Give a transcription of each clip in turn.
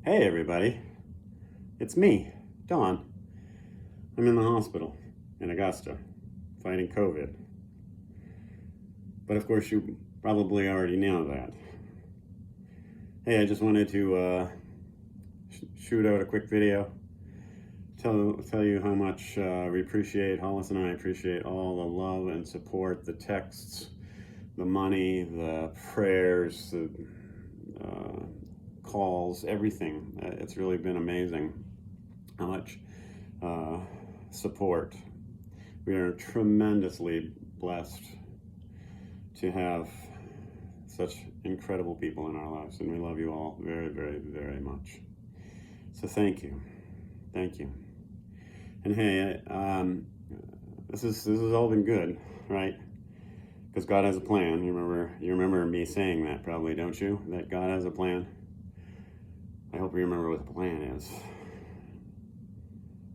Hey everybody, it's me, Don. I'm in the hospital in Augusta fighting COVID. But of course, you probably already know that. Hey, I just wanted to shoot out a quick video, tell you how much we appreciate, Hollis and I appreciate all the love and support, the texts, the money, the prayers, the calls, everything. It's really been amazing how much support. We are tremendously blessed to have such incredible people in our lives, and we love you all very, very, very much. So thank you. And hey, this has all been good, right? Because God has a plan. You remember me saying that, probably, don't you? That God has a plan. I hope you remember what the plan is,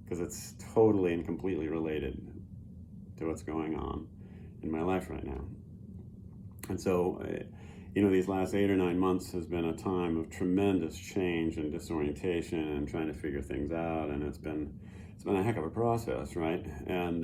because it's totally and completely related to what's going on in my life right now. And so, these last 8 or 9 months has been a time of tremendous change and disorientation and trying to figure things out, and it's been a heck of a process, right? And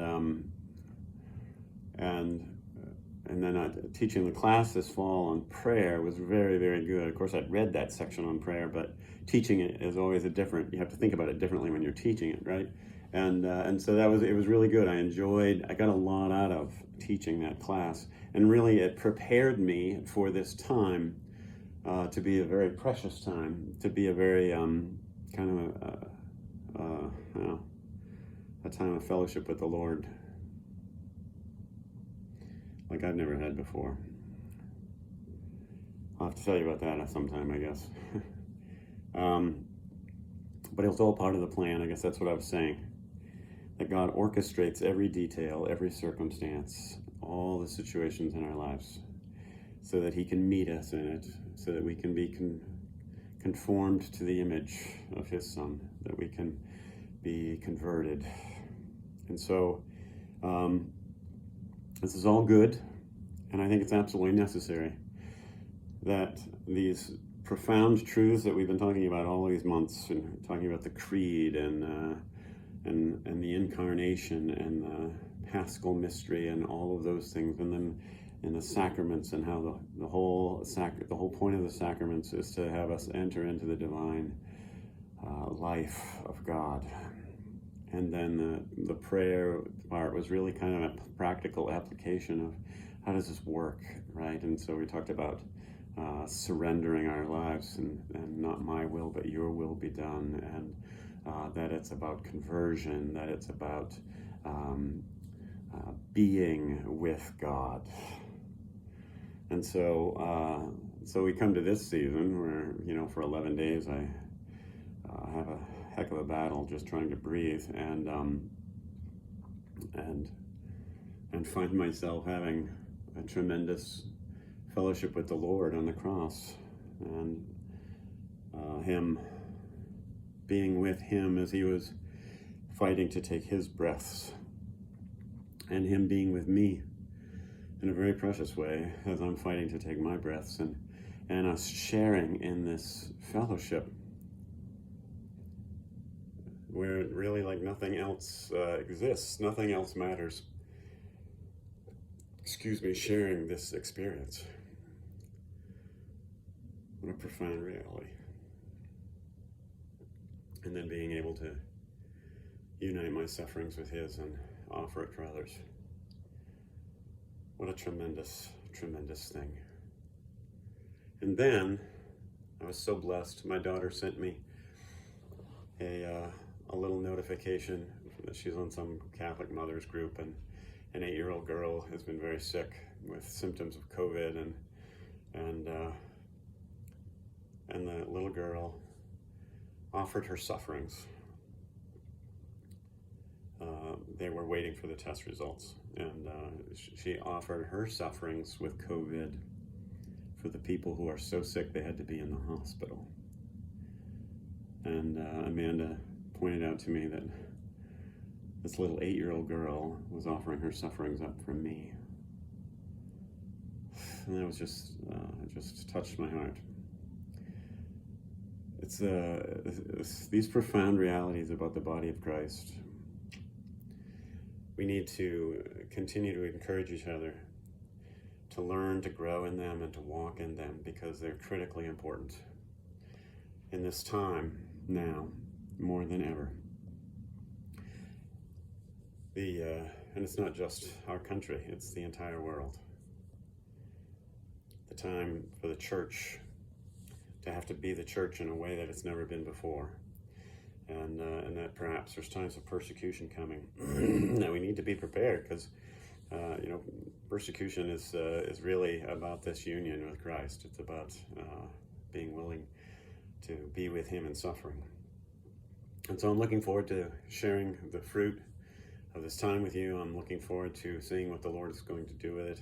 then teaching the class this fall on prayer was very, very good. Of course, I'd read that section on prayer, but teaching it is always you have to think about it differently when you're teaching it, right? And so it was really good. I got a lot out of teaching that class, and really it prepared me for this time to be a very precious time, to be a very a time of fellowship with the Lord like I've never had before. I'll have to tell you about that sometime, I guess. But it was all part of the plan. I guess that's what I was saying. That God orchestrates every detail, every circumstance, all the situations in our lives, so that He can meet us in it, so that we can be conformed to the image of His Son, that we can be converted. And so, this is all good, and I think it's absolutely necessary that these profound truths that we've been talking about all these months, and talking about the creed and the incarnation and the Paschal mystery and all of those things, and then in the sacraments, and how the whole point of the sacraments is to have us enter into the divine life of God. And then the prayer part was really kind of a practical application of how does this work, right? And so we talked about surrendering our lives and not my will but your will be done, and that it's about conversion, that it's about being with God. And so we come to this season where, for 11 days I have a heck of a battle just trying to breathe, and find myself having a tremendous fellowship with the Lord on the cross, and Him being with Him as He was fighting to take His breaths, and Him being with me in a very precious way as I'm fighting to take my breaths, and us sharing in this fellowship where really like nothing else exists, nothing else matters. Sharing this experience. What a profound reality. And then being able to unite my sufferings with His and offer it for others. What a tremendous, tremendous thing. And then I was so blessed. My daughter sent me a little notification that she's on some Catholic mothers group, and an 8-year-old girl has been very sick with symptoms of COVID, and the little girl offered her sufferings. They were waiting for the test results, and she offered her sufferings with COVID for the people who are so sick they had to be in the hospital. And Amanda pointed out to me that this little 8-year-old girl was offering her sufferings up for me. And that was just touched my heart. it's these profound realities about the body of Christ. We need to continue to encourage each other to learn to grow in them and to walk in them, because they're critically important in this time now more than ever. And it's not just our country, it's the entire world. The time for the church to have to be the church in a way that it's never been before. And that perhaps there's times of persecution coming that we need to be prepared, because persecution is really about this union with Christ. It's about being willing to be with Him in suffering. And so I'm looking forward to sharing the fruit of this time with you. I'm looking forward to seeing what the Lord is going to do with it.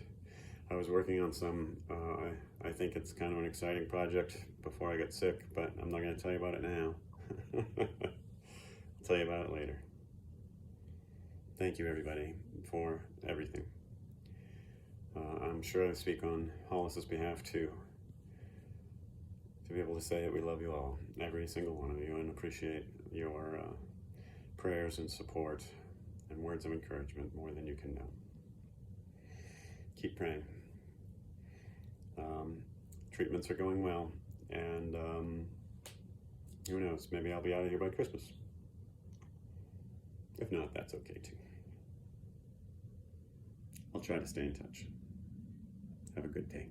I was working on some, I think it's kind of an exciting project before I get sick, but I'm not going to tell you about it now. I'll tell you about it later. Thank you, everybody, for everything. I'm sure I speak on Hollis's behalf, too, to be able to say that we love you all, every single one of you, and appreciate your prayers and support and words of encouragement more than you can know. Keep praying. Treatments are going well, and who knows, maybe I'll be out of here by Christmas. If not, that's okay too. I'll try to stay in touch. Have a good day.